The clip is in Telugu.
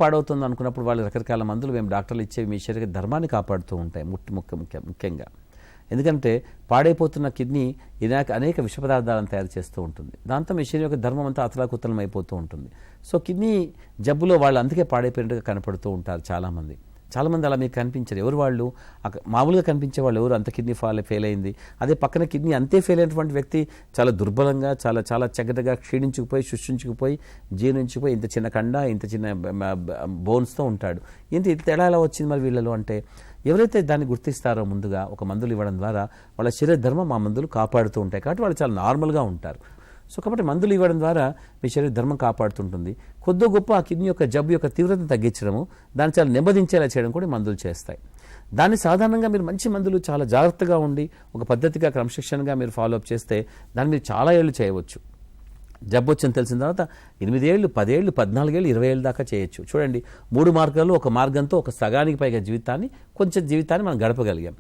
పాడవుతుంది అనుకున్నప్పుడు వాళ్ళు రకరకాల మందులు మేము డాక్టర్లు ఇచ్చేవి మీ శరీర ధర్మాన్ని కాపాడుతూ ఉంటాయి ముఖ్యంగా. ఎందుకంటే పాడైపోతున్న కిడ్నీ అనేక విష పదార్థాలను తయారు చేస్తూ ఉంటుంది. దాంతో మీ శరీరం యొక్క ధర్మం అంతా అతలాకుతలం అయిపోతూ ఉంటుంది. సో కిడ్నీ జబ్బులో వాళ్ళు అందుకే పాడైపోయినట్టుగా కనపడుతూ ఉంటారు చాలామంది అలా మీకు కనిపించరు. ఎవరు వాళ్ళు మామూలుగా కనిపించే వాళ్ళు ఎవరు అంత కిడ్నీ ఫెయిల్ అయింది, అదే పక్కన కిడ్నీ అంతే ఫెయిల్ అయినటువంటి వ్యక్తి చాలా దుర్బలంగా చాలా చక్కటగా క్షీణించుకుపోయి శుష్కించుకుపోయి జీర్ణించుకుపోయి ఇంత చిన్న కండ ఇంత చిన్న బోన్స్తో ఉంటాడు. ఇంత తేడా ఎలా వచ్చింది మరి వీళ్ళలో అంటే ఎవరైతే దాన్ని గుర్తిస్తారో ముందుగా ఒక మందులు ఇవ్వడం ద్వారా వాళ్ళ శరీర ధర్మం ఆ మందులు కాపాడుతూ ఉంటాయి కాబట్టి వాళ్ళు చాలా నార్మల్గా ఉంటారు. సో కాబట్టి మందులు ఇవ్వడం ద్వారా మీ శరీర ధర్మం కాపాడుతుంటుంది. కొద్ది గొప్ప ఆ కిడ్నీ యొక్క జబ్బు యొక్క తీవ్రతను తగ్గించడము, దాన్ని చాలా నెమ్మదించేలా చేయడం కూడా మందులు చేస్తాయి. దాన్ని సాధారణంగా మీరు మంచి మందులు చాలా జాగ్రత్తగా ఉండి ఒక పద్ధతిగా క్రమశిక్షణగా మీరు ఫాలోఅప్ చేస్తే దాన్ని మీరు చాలా ఏళ్ళు చేయవచ్చు. జబ్బు వచ్చిందని తెలిసిన తర్వాత 8 ఏళ్ళు 10 ఏళ్ళు 14 ఏళ్ళు 20 ఏళ్ళ దాకా చేయొచ్చు. చూడండి 3 మార్గాల్లో ఒక మార్గంతో ఒక సగానికి పైగా జీవితాన్ని మనం గడపగలిగాం.